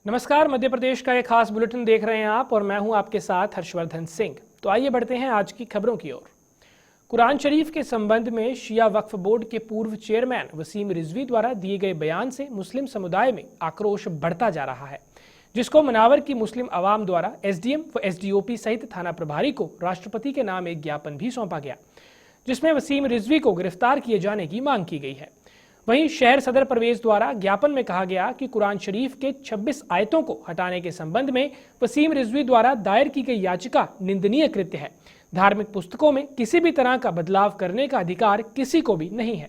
नमस्कार, मध्य प्रदेश का एक खास बुलेटिन देख रहे हैं आप और मैं हूं आपके साथ हर्षवर्धन सिंह। तो आइए बढ़ते हैं आज की खबरों की ओर। कुरान शरीफ के संबंध में शिया वक्फ बोर्ड के पूर्व चेयरमैन वसीम रिजवी द्वारा दिए गए बयान से मुस्लिम समुदाय में आक्रोश बढ़ता जा रहा है, जिसको मनावर की मुस्लिम अवाम द्वारा एसडीएम व एसडीओपी सहित थाना प्रभारी को राष्ट्रपति के नाम एक ज्ञापन भी सौंपा गया, जिसमें वसीम रिजवी को गिरफ्तार किए जाने की मांग की गई है। वहीं शहर सदर परवेज द्वारा ज्ञापन में कहा गया कि कुरान शरीफ के 26 आयतों को हटाने के संबंध में वसीम रिजवी द्वारा दायर की गई याचिका निंदनीय कृत्य है। धार्मिक पुस्तकों में किसी भी तरह का बदलाव करने का अधिकार किसी को भी नहीं है।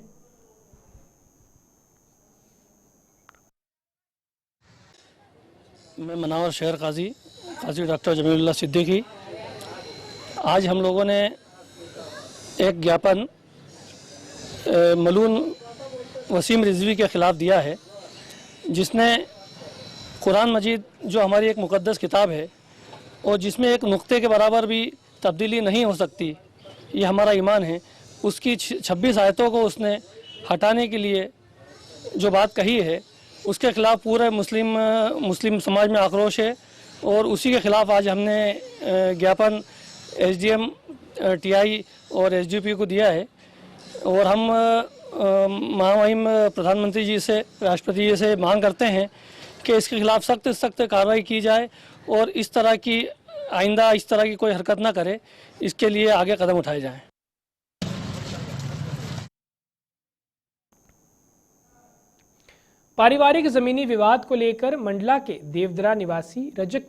मैं मनावर शहर काजी डॉक्टर जमीलुल्लाह सिद्दीकी। आज हम लोगों ने एक ज्ञापन मलून वसीम रिजवी के ख़िलाफ़ दिया है, जिसने कुरान मजीद जो हमारी एक मुक़द्दस किताब है और जिसमें एक नुक्ते के बराबर भी तब्दीली नहीं हो सकती, ये हमारा ईमान है, उसकी 26 आयतों को उसने हटाने के लिए जो बात कही है, उसके ख़िलाफ़ पूरे मुस्लिम समाज में आक्रोश है। और उसी के ख़िलाफ़ आज हमने ज्ञापन एसडीएम टीआई और एसडीपी को दिया है। और हम महामहिम प्रधानमंत्री जी से, राष्ट्रपति जी से मांग करते हैं कि इसके खिलाफ सख्त से सख्त कार्रवाई की जाए और इस तरह की आइंदा इस तरह की कोई हरकत ना करे, इसके लिए आगे कदम उठाए जाएं। पारिवारिक जमीनी विवाद को लेकर मंडला के देवदरा निवासी रजक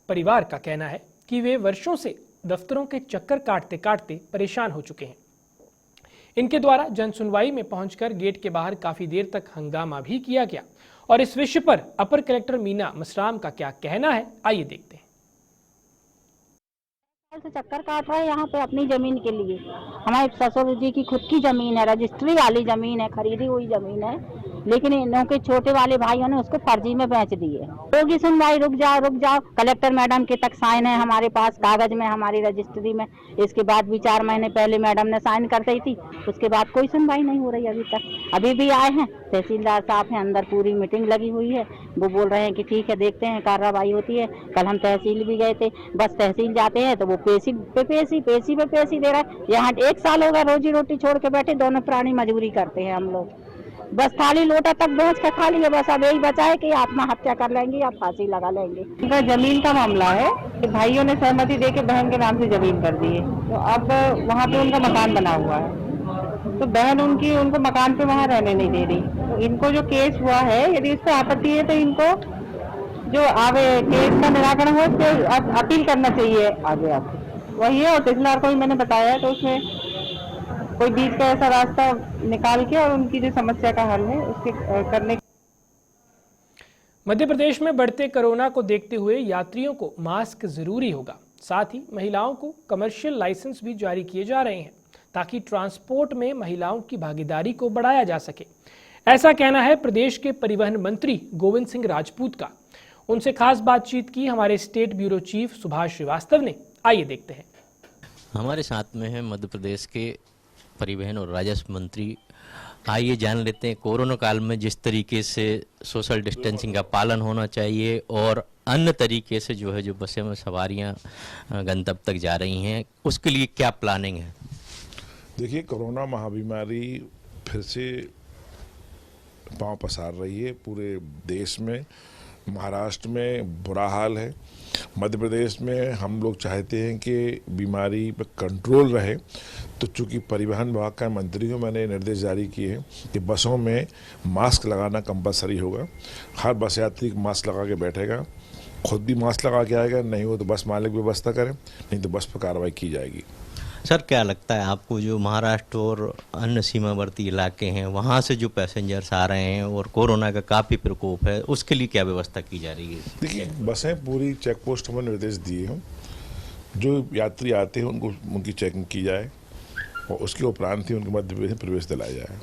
परिवार का कहना है कि वे वर्षों से दफ्तरों के चक्कर काटते काटते परेशान हो चुके हैं। इनके द्वारा जन सुनवाई में पहुंचकर गेट के बाहर काफी देर तक हंगामा भी किया गया और इस विषय पर अपर कलेक्टर मीना मसराम का क्या कहना है, आइए देखते हैं। से चक्कर काट रहे हैं यहाँ पे अपनी जमीन के लिए। हमारे ससुर जी की खुद की जमीन है, रजिस्ट्री वाली जमीन है, खरीदी हुई जमीन है, लेकिन इन्हों के छोटे वाले भाइयों ने उसको फर्जी में बेच दी है। होगी सुनवाई, रुक जाओ। कलेक्टर मैडम के तक साइन है हमारे पास कागज में, हमारी रजिस्ट्री में। इसके बाद भी 4 महीने पहले मैडम ने साइन कर दी थी, उसके बाद कोई सुनवाई नहीं हो रही अभी तक। अभी भी आए हैं तहसीलदार साहब हैं, अंदर पूरी मीटिंग लगी हुई है, वो बोल रहे हैं कि ठीक है देखते हैं कार्रवाई होती है। कल हम तहसील भी गए थे, बस तहसील जाते हैं तो वो पेशी पे पेशी दे रहा है। यहाँ 1 साल होगा रोजी रोटी छोड़ के बैठे, दोनों प्राणी मजदूरी करते हैं हम लोग। बस थाली लोटा तक बेच के खा लिए, बस अब यही बचा है कि आत्महत्या कर लेंगे या फांसी लगा लेंगे। उनका जमीन का मामला है कि भाइयों ने सहमति देके बहन के नाम से जमीन कर दी है, तो अब वहाँ पे उनका मकान बना हुआ है, तो बहन उनको मकान पे वहाँ रहने नहीं दे रही। तो इनको जो केस हुआ है, यदि इस पर आपत्ति है तो इनको जो आवे केस का निराकरण हो, इससे अपील करना चाहिए आगे आप वही है। और तहसीलदार को भी मैंने बताया है, तो उसमें कोई बीच का ऐसा रास्ता निकाल के और उनकी जो समस्या का हल है उसके करने। मध्य प्रदेश में बढ़ते कोरोना को देखते हुए यात्रियों को मास्क जरूरी होगा। साथ ही महिलाओं को कमर्शियल लाइसेंस भी जारी किए जा रहे हैं ताकि ट्रांसपोर्ट में महिलाओं की भागीदारी को बढ़ाया जा सके। ऐसा कहना है प्रदेश के परिवहन मंत्री गोविंद सिंह राजपूत का। उनसे खास बातचीत की हमारे state bureau chief Subhash Srivastava ने, आइए देखते हैं। हमारे साथ में है मध्य प्रदेश के परिवहन और राजस्व मंत्री। आइए जान लेते हैं कोरोना काल में जिस तरीके से सोशल डिस्टेंसिंग का पालन होना चाहिए और अन्य तरीके से जो है जो बसें में सवारियां गंतव्य तक जा रही हैं, उसके लिए क्या प्लानिंग है। देखिए, कोरोना महाबीमारी फिर से पांव पसार रही है पूरे देश में। महाराष्ट्र में बुरा हाल है, मध्य प्रदेश में हम लोग चाहते हैं कि बीमारी पर कंट्रोल रहे, तो चूंकि परिवहन विभाग का मंत्री को मैंने निर्देश जारी किए हैं कि बसों में मास्क लगाना कंपलसरी होगा। हर बस यात्री मास्क लगा के बैठेगा, खुद भी मास्क लगा के आएगा, नहीं हो तो बस मालिक व्यवस्था करे, नहीं तो बस पर कार्रवाई की जाएगी। सर, क्या लगता है आपको जो महाराष्ट्र और अन्य सीमावर्ती इलाके हैं वहाँ से जो पैसेंजर्स आ रहे हैं और कोरोना का काफ़ी प्रकोप है, उसके लिए क्या व्यवस्था की जा रही है। देखिए, बसें पूरी चेक पोस्ट में निर्देश दिए हैं, जो यात्री आते हैं उनकी चेकिंग की जाए और उसके उपरांत ही उनके मध्य प्रदेश में प्रवेश दिलाया जाए।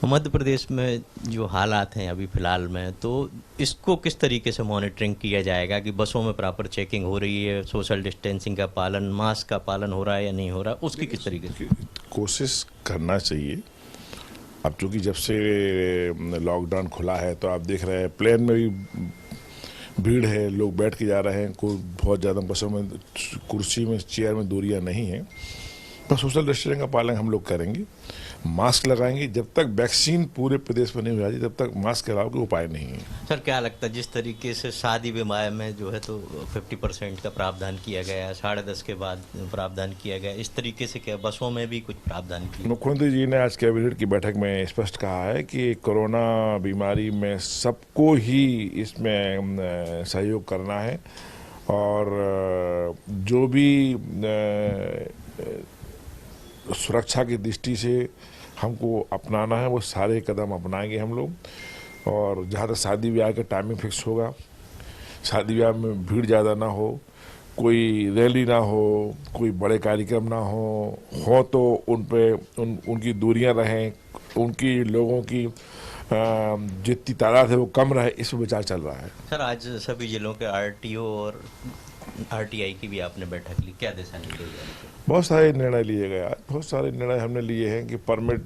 मध्य प्रदेश में जो हालात हैं अभी फ़िलहाल में, तो इसको किस तरीके से मॉनिटरिंग किया जाएगा कि बसों में प्रॉपर चेकिंग हो रही है, सोशल डिस्टेंसिंग का पालन, मास्क का पालन हो रहा है या नहीं हो रहा, उसकी किस तरीके से कोशिश करना चाहिए। अब चूँकि जब से लॉकडाउन खुला है तो आप देख रहे हैं प्लेन में भी भीड़ है, लोग बैठ के जा रहे हैं, कोई बहुत ज़्यादा बसों में कुर्सी में चेयर में दूरियां नहीं हैं, तो सोशल डिस्टेंसिंग का पालन हम लोग करेंगे, मास्क लगाएंगे। जब तक वैक्सीन पूरे प्रदेश में नहीं हो जाती तब तक मास्क के अलावा कोई उपाय नहीं है। सर क्या लगता है जिस तरीके से शादी विवाह में जो है तो 50% का प्रावधान किया गया है, 10:30 के बाद प्रावधान किया गया, इस तरीके से क्या बसों में भी कुछ प्रावधान किया? मुख्यमंत्री जी ने आज कैबिनेट की बैठक में स्पष्ट कहा है कि कोरोना बीमारी में सबको ही इसमें सहयोग करना है और जो भी सुरक्षा की दृष्टि से हमको अपनाना है वो सारे कदम अपनाएंगे हम लोग। और जहाँ तक शादी ब्याह का टाइमिंग फिक्स होगा, शादी ब्याह में भीड़ ज़्यादा ना हो, कोई रैली ना हो, कोई बड़े कार्यक्रम ना हो तो उन पे उनकी दूरियां रहें, उनकी लोगों की जितनी तादाद है वो कम रहे, इस पर विचार चल रहा है। सर आज सभी जिलों के आरटीओ और आरटीआई की भी आपने बैठक ली, क्या दिशा निर्देश दिए? बहुत सारे निर्णय लिए गए आज, बहुत सारे निर्णय हमने लिए हैं कि परमिट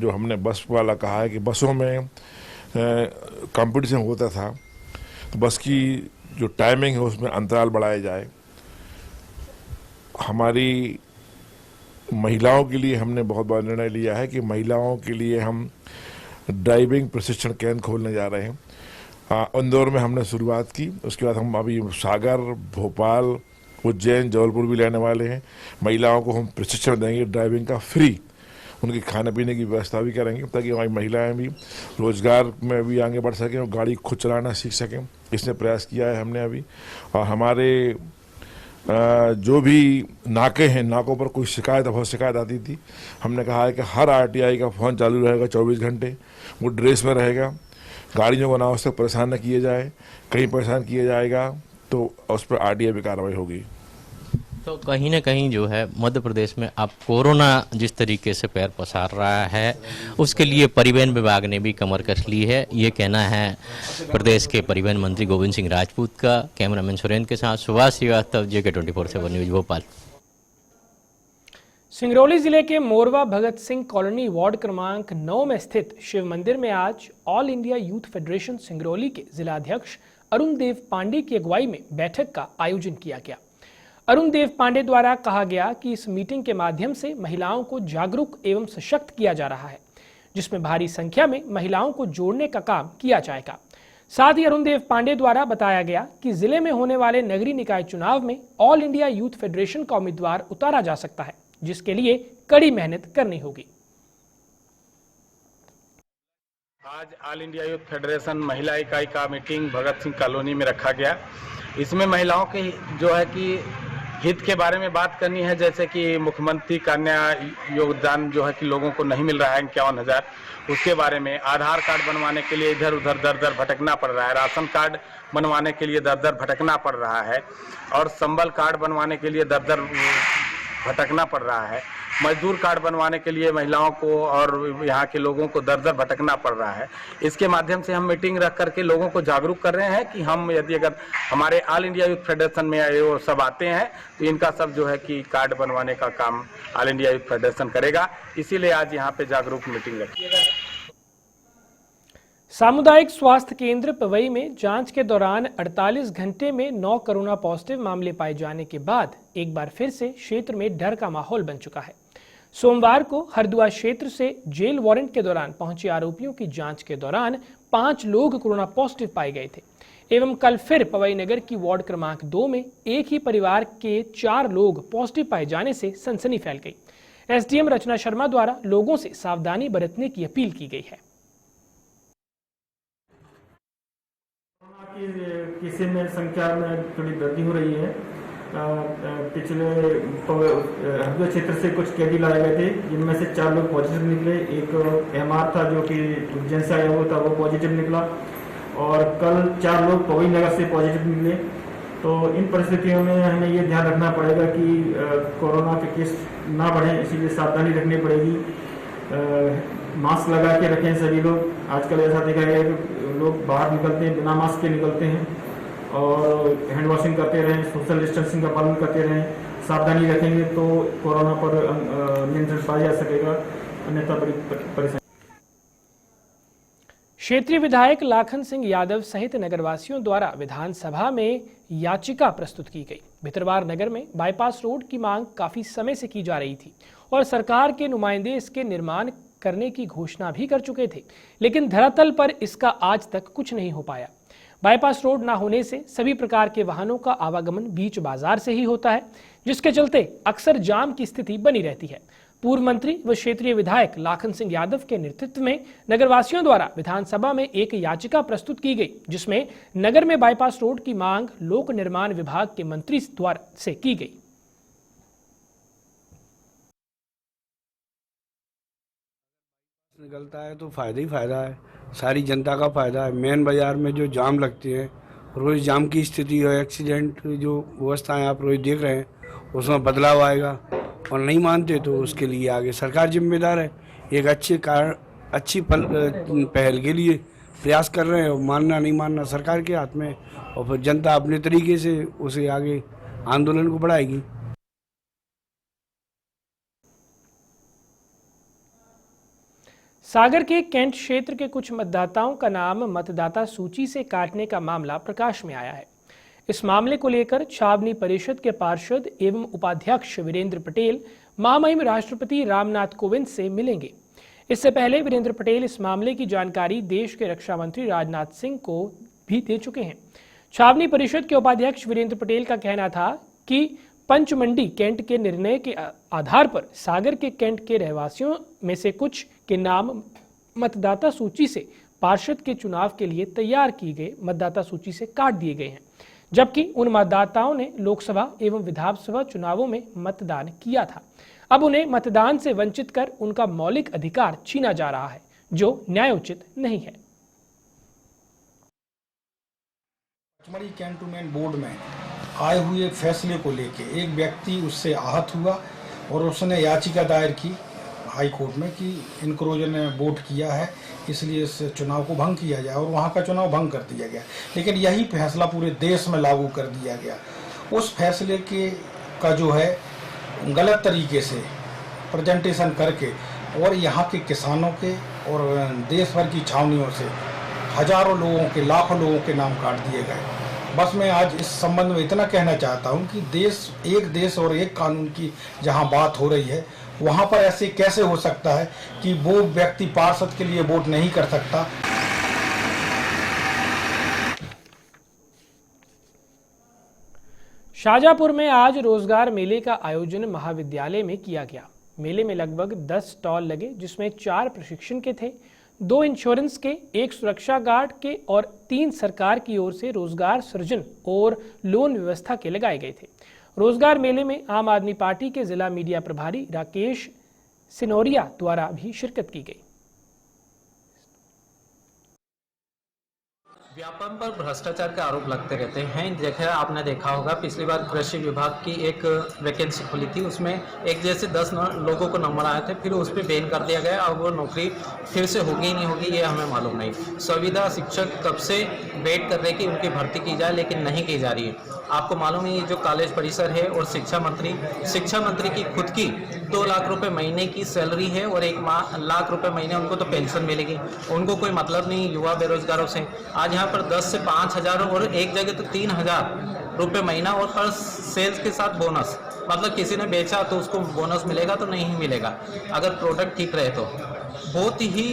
जो हमने बस वाला कहा है कि बसों में कंपटीशन होता था तो बस की जो टाइमिंग है उसमें अंतराल बढ़ाया जाए। हमारी महिलाओं के लिए हमने बहुत बड़ा निर्णय लिया है कि महिलाओं के लिए हम ड्राइविंग प्रशिक्षण केंद्र खोलने जा रहे हैं। इंदौर में हमने शुरुआत की, उसके बाद हम अभी सागर, भोपाल, उज्जैन, जबलपुर भी लेने वाले हैं। महिलाओं को हम प्रशिक्षण देंगे ड्राइविंग का फ्री, उनके खाने पीने की व्यवस्था भी करेंगे ताकि हमारी महिलाएं भी रोजगार में भी आगे बढ़ सकें और गाड़ी खुद चलाना सीख सकें। इसने प्रयास किया है हमने अभी। और हमारे जो भी नाके हैं, नाकों पर कोई शिकायत, बहुत शिकायत आती थी, हमने कहा है कि हर आरटीआई का फ़ोन चालू रहेगा 24 घंटे, वो ड्रेस में रहेगा, गाड़ियों को अनावश्यक परेशान न किए जाए, कहीं परेशान किया जाएगा तो उस पर आरटीआई भी कार्रवाई होगी। तो कहीं ना कहीं जो है मध्य प्रदेश में अब कोरोना जिस तरीके से पैर पसार रहा है उसके लिए परिवहन विभाग ने भी कमर कस ली है, ये कहना है प्रदेश के परिवहन मंत्री गोविंद सिंह राजपूत का। कैमरामैन सुरेंद्र के साथ सुभाष श्रीवास्तव, JK 24/7 न्यूज, भोपाल। सिंगरौली जिले के मोरवा भगत सिंह कॉलोनी वार्ड क्रमांक 9 में स्थित शिव मंदिर में आज all India youth federation Singrauli के जिलाध्यक्ष अरुण देव पांडे की अगुवाई में बैठक का आयोजन किया गया। अरुण देव पांडे द्वारा कहा गया कि इस मीटिंग के माध्यम से महिलाओं को जागरूक एवं सशक्त किया जा रहा है, जिसमें भारी संख्या में महिलाओं को जोड़ने का काम किया जाएगा। साथ ही अरुण देव पांडे द्वारा बताया गया कि जिले में होने वाले नगरीय निकाय चुनाव में ऑल इंडिया यूथ फेडरेशन का उम्मीदवार उतारा जा सकता है, जिसके लिए कड़ी मेहनत करनी होगी। आज ऑल इंडिया यूथ फेडरेशन महिला इकाई का मीटिंग भगत सिंह कॉलोनी में रखा गया। इसमें महिलाओं के जो है कि हित के बारे में बात करनी है, जैसे कि मुख्यमंत्री कन्या योगदान जो है कि लोगों को नहीं मिल रहा है 51,000, उसके बारे में। आधार कार्ड बनवाने के लिए इधर उधर दर दर भटकना पड़ रहा है, राशन कार्ड बनवाने के लिए दर दर भटकना पड़ रहा है और संबल कार्ड बनवाने के लिए दर दर भटकना पड़ रहा है। मजदूर कार्ड बनवाने के लिए महिलाओं को और यहाँ के लोगों को दर दर भटकना पड़ रहा है। इसके माध्यम से हम मीटिंग रख करके लोगों को जागरूक कर रहे हैं कि हम यदि अगर हमारे ऑल इंडिया यूथ फेडरेशन में वो सब आते हैं तो इनका सब जो है कि कार्ड बनवाने का काम ऑल इंडिया यूथ फेडरेशन करेगा। इसीलिए आज यहाँ पे जागरूक मीटिंग रखी है। सामुदायिक स्वास्थ्य केंद्र पवई में जांच के दौरान 48 घंटे में 9 कोरोना पॉजिटिव मामले पाए जाने के बाद एक बार फिर से क्षेत्र में डर का माहौल बन चुका है। सोमवार को हरदुआ क्षेत्र से जेल वारंट के दौरान पहुंचे आरोपियों की जांच के दौरान 5 लोग कोरोना पॉजिटिव पाए गए थे एवं कल फिर पवई नगर की वार्ड क्रमांक 2 में एक ही परिवार के 4 लोग पॉजिटिव पाए जाने से सनसनी फैल गई। SDM रचना शर्मा द्वारा लोगों से सावधानी बरतने की अपील की गई है। किसी में संख्या में थोड़ी वृद्धि हो रही है। पिछले हरदोई क्षेत्र से कुछ कैदी लाए गए थे, जिनमें से 4 लोग पॉजिटिव निकले। एक MR था जो कि उज्जैन से आया हुआ था, वो पॉजिटिव निकला और कल 4 लोग पवई नगर से पॉजिटिव निकले। तो इन परिस्थितियों में हमें ये ध्यान रखना पड़ेगा कि कोरोना के केस ना बढ़े, इसीलिए सावधानी रखनी पड़ेगी। मास्क लगा के रखें सभी लोग। आजकल ऐसा देखा गया है कि लोग बाहर निकलते हैं बिना मास्क के निकलते हैं और हैंड वॉशिंग करते रहें, सोशल डिस्टेंसिंग का पालन करते रहें। सावधानी रखेंगे तो कोरोना पर नियंत्रण पाया जा सकेगा, अन्यथा बड़ी परेशानी। क्षेत्रीय विधायक लाखन सिंह यादव सहित नगरवासियों द्वारा विधानसभा में याचिका प्रस्तुत की गई। भितरवार नगर में बाईपास रोड की मांग काफी समय से की जा रही थी और सरकार के नुमाइंदे इसके निर्माण करने की घोषणा भी कर चुके थे, लेकिन धरातल पर इसका आज तक कुछ नहीं हो पाया। बाईपास रोड ना होने से सभी प्रकार के वाहनों का आवागमन बीच बाजार से ही होता है, जिसके चलते अक्सर जाम की स्थिति बनी रहती है। पूर्व मंत्री व क्षेत्रीय विधायक लाखन सिंह यादव के नेतृत्व में नगरवासियों द्वारा विधानसभा में एक याचिका प्रस्तुत की गई, जिसमें नगर में बाईपास रोड की मांग लोक निर्माण विभाग के मंत्री द्वारा से की गई। निकलता है तो फायदा ही फायदा है, सारी जनता का फायदा है। मेन बाजार में जो जाम लगती है, रोज जाम की स्थिति है, एक्सीडेंट जो व्यवस्थाएं आप रोज देख रहे हैं, उसमें बदलाव आएगा और नहीं मानते तो उसके लिए आगे सरकार जिम्मेदार है। एक अच्छी पहल के लिए प्रयास कर रहे हैं और मानना नहीं मानना सरकार के हाथ में, और फिर जनता अपने तरीके से उसे आगे आंदोलन को बढ़ाएगी। सागर के कैंट क्षेत्र के कुछ मतदाताओं का नाम मतदाता सूची से काटने का मामला प्रकाश में आया है। इस मामले को लेकर छावनी परिषद के पार्षद एवं उपाध्यक्ष वीरेंद्र पटेल महामहिम राष्ट्रपति रामनाथ कोविंद से मिलेंगे। इससे पहले वीरेंद्र पटेल इस मामले की जानकारी देश के रक्षा मंत्री राजनाथ सिंह को भी दे चुके हैं। छावनी परिषद के उपाध्यक्ष वीरेंद्र पटेल का कहना था कि पंचमंडी कैंट के निर्णय के आधार पर सागर के कैंट के रहवासियों में से कुछ के नाम मतदाता सूची से पार्षद के चुनाव के लिए तैयार की गए मतदाता सूची से काट दिए गए हैं, जबकि उन मतदाताओं ने लोकसभा एवं विधानसभा चुनावों में मतदान किया था। अब उन्हें मतदान से वंचित कर उनका मौलिक अधिकार छीना जा रहा है, जो न्यायोचित नहीं है। पचमढ़ी कैंटोनमेंट बोर्ड में आए हुए फैसले को लेकर एक व्यक्ति उससे आहत हुआ और उसने याचिका दायर की हाई कोर्ट में कि इनक्रोजर ने वोट किया है, इसलिए इस चुनाव को भंग किया जाए, और वहाँ का चुनाव भंग कर दिया गया। लेकिन यही फैसला पूरे देश में लागू कर दिया गया। उस फैसले का जो है गलत तरीके से प्रेजेंटेशन करके और यहाँ के किसानों के और देश भर की छावनियों से हजारों लोगों के, लाखों लोगों के नाम काट दिए गए। बस मैं आज इस संबंध में इतना कहना चाहता हूँ कि एक देश और एक कानून की जहाँ बात हो रही है, वहाँ पर ऐसे कैसे हो सकता है कि वो व्यक्ति पार्षद के लिए वोट नहीं कर सकता। शाजापुर में आज रोजगार मेले का आयोजन महाविद्यालय में किया गया। मेले में लगभग 10 स्टॉल लगे, जिसमें 4 प्रशिक्षण के थे, 2 इंश्योरेंस के, 1 सुरक्षा गार्ड के और 3 सरकार की ओर से रोजगार सृजन और लोन व्यवस्था के लगाए गए थे। रोजगार मेले में आम आदमी पार्टी के जिला मीडिया प्रभारी राकेश सिनोरिया द्वारा भी शिरकत की गई। व्यापम पर भ्रष्टाचार के आरोप लगते रहते हैं। जैसे आपने देखा होगा, पिछली बार कृषि विभाग की एक वैकेंसी खुली थी, उसमें एक जैसे 10 लोगों को नंबर आए थे, फिर उस पर बैन कर दिया गया। अब वो नौकरी फिर से होगी नहीं होगी ये हमें मालूम नहीं। संविदा शिक्षक कब से वेट कर रहे कि उनकी भर्ती की जाए, लेकिन नहीं की जा रही है। आपको मालूम है ये जो कॉलेज परिसर है और शिक्षा मंत्री की खुद की 2 लाख रुपए महीने की सैलरी है और 1 लाख रुपए महीने उनको तो पेंशन मिलेगी। उनको कोई मतलब नहीं युवा बेरोजगारों से। आज यहाँ पर 10 से 5 हज़ार और एक जगह तो 3,000 रुपये महीना और पर सेल्स के साथ बोनस, मतलब किसी ने बेचा तो उसको बोनस मिलेगा तो नहीं मिलेगा अगर प्रोडक्ट ठीक रहे तो। बहुत ही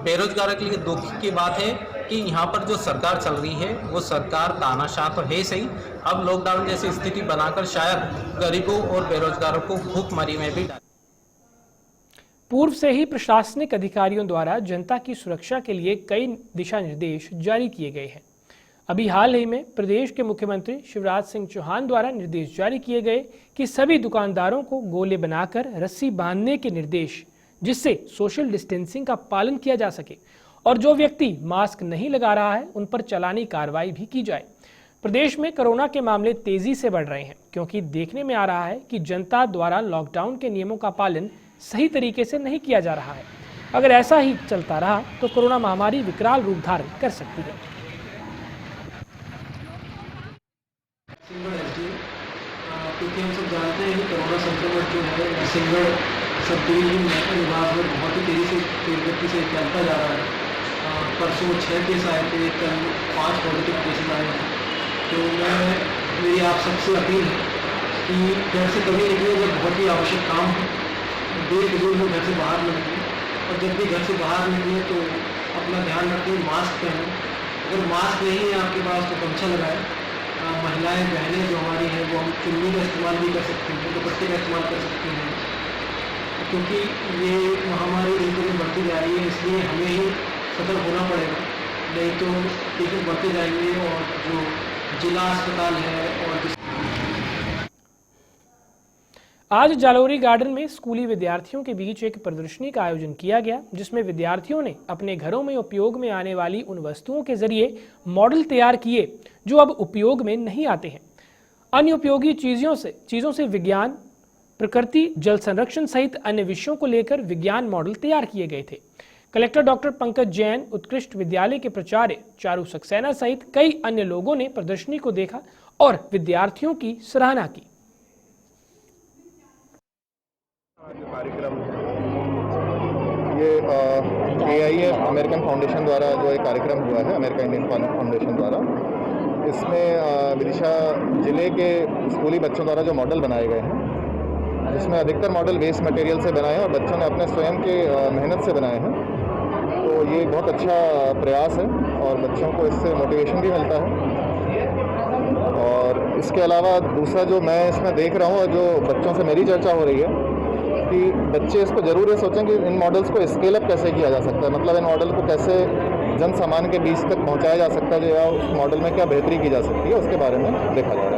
बेरोजगारों के लिए दुख की बात है कि यहाँ पर जो सरकार चल रही है वो सरकार तानाशाह तो है सही, अब लॉकडाउन जैसी स्थिति बनाकर शायद गरीबों और बेरोजगारों को भूखमरी में भी डाल। पूर्व से ही प्रशासनिक अधिकारियों द्वारा जनता की सुरक्षा के लिए कई दिशा निर्देश जारी किए गए हैं। अभी हाल ही में प्रदेश के मुख्यमंत्री शिवराज सिंह चौहान द्वारा निर्देश जारी किए गए कि सभी दुकानदारों को गोले बनाकर रस्सी बांधने के निर्देश, जिससे सोशल डिस्टेंसिंग का पालन किया जा सके, और जो व्यक्ति मास्क नहीं लगा रहा है उन पर चालानी कार्रवाई भी की जाए। प्रदेश में कोरोना के मामले तेजी से बढ़ रहे हैं, क्योंकि देखने में आ रहा है कि जनता द्वारा लॉकडाउन के नियमों का पालन सही तरीके से नहीं किया जा रहा है। अगर ऐसा ही चलता रहा तो कोरोना महामारी विकराल रूप धारण कर सकती है। क्योंकि हम सब जानते हैं कि कोरोना संक्रमण जो है सिंगल सब डिवीजन विभाग में बहुत ही तेजी से फैलता जा रहा है। परसों 6 केस आए थे, कल 5 पॉजिटिव केसेस आए हैं। तो मेरी आप सबसे अपील है कि घर से कभी निकले जब बहुत ही आवश्यक काम हो, बेफिजूल में घर से बाहर न निकले, और जब भी घर से बाहर निकले तो अपना ध्यान रखें, मास्क पहनें। अगर मास्क नहीं है आपके पास तो गमछा लगाएं। महिलाएं बहनें जो हमारी हैं वो हम चुन्नी का इस्तेमाल भी कर सकते हैं, दुपट्टे का इस्तेमाल कर सकते हैं, क्योंकि ये महामारी दिन पर दिन बढ़ती जा रही है, इसलिए हमें ही सतर्क होना पड़ेगा, नहीं तो केसेस बढ़ते जाएंगे। और जो जिला अस्पताल है और आज जालोरी गार्डन में स्कूली विद्यार्थियों के बीच एक प्रदर्शनी का आयोजन किया गया, जिसमें विद्यार्थियों ने अपने घरों में उपयोग में आने वाली उन वस्तुओं के जरिए मॉडल तैयार किए जो अब उपयोग में नहीं आते हैं। अन्य उपयोगी चीजों से विज्ञान, प्रकृति, जल संरक्षण सहित अन्य विषयों को लेकर विज्ञान मॉडल तैयार किए गए थे। कलेक्टर डॉक्टर पंकज जैन, उत्कृष्ट विद्यालय के प्राचार्य चारू सक्सेना सहित कई अन्य लोगों ने प्रदर्शनी को देखा और विद्यार्थियों की सराहना की। कार्यक्रम ये AIA अमेरिकन फाउंडेशन द्वारा जो एक कार्यक्रम हुआ है, अमेरिका इंडियन फाउंडेशन द्वारा, इसमें विदिशा जिले के स्कूली बच्चों द्वारा जो मॉडल बनाए गए हैं, जिसमें अधिकतर मॉडल वेस्ट मटेरियल से बनाए हैं और बच्चों ने अपने स्वयं के मेहनत से बनाए हैं। तो ये बहुत अच्छा प्रयास है और बच्चों को इससे मोटिवेशन भी मिलता है। और इसके अलावा दूसरा जो मैं इसमें देख रहा हूँ और जो बच्चों से मेरी चर्चा हो रही है कि बच्चे इसको ज़रूर ये सोचें कि इन मॉडल्स को स्केल अप कैसे किया जा सकता है, मतलब इन मॉडल को कैसे जन सामान्य के बीच तक पहुंचाया जा सकता है, या उस मॉडल में क्या बेहतरी की जा सकती है, उसके बारे में देखा जा रहा है।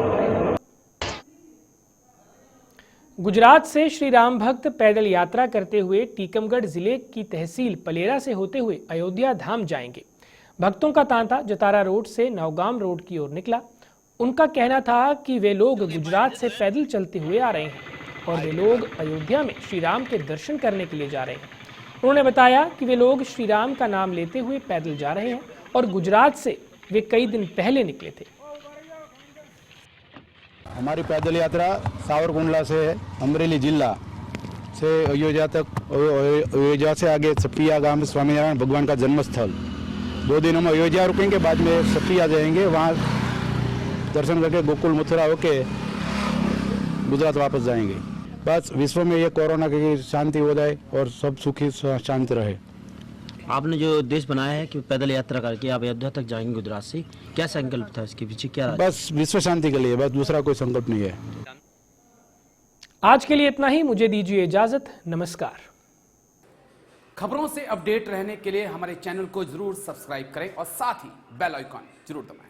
गुजरात से श्री राम भक्त पैदल यात्रा करते हुए टीकमगढ़ जिले की तहसील पलेरा से होते हुए अयोध्या धाम जाएंगे। भक्तों का तांता जतारा रोड से नौगाम रोड की ओर निकला। उनका कहना था कि वे लोग गुजरात से पैदल चलते हुए आ रहे हैं और वे लोग अयोध्या में श्री राम के दर्शन करने के लिए जा रहे हैं। उन्होंने बताया कि वे लोग श्री राम का नाम लेते हुए पैदल जा रहे हैं और गुजरात से वे कई दिन पहले निकले थे। हमारी पैदल यात्रा सावरकुंडला से अमरेली जिला से अयोध्या तक, अयोध्या से आगे सपिया गांव स्वामीनारायण भगवान का जन्म स्थल, 2 दिन हम अयोध्या रुकेंगे, बाद में सपिया जाएंगे, वहाँ दर्शन करके गोकुल मथुरा होके गुजरात वापस जाएंगे। बस विश्व में ये कोरोना की शांति हो जाए और सब सुखी शांति रहे। आपने जो देश बनाया है कि पैदल यात्रा करके आप अयोध्या तक जाएंगे गुजरात से, क्या संकल्प था इसके पीछे, क्या? बस विश्व शांति के लिए, बस दूसरा कोई संकल्प नहीं है। आज के लिए इतना ही, मुझे दीजिए इजाजत। नमस्कार। खबरों से अपडेट रहने के लिए हमारे चैनल को जरूर सब्सक्राइब करें और साथ ही बेल आइकॉन जरूर दबाएं।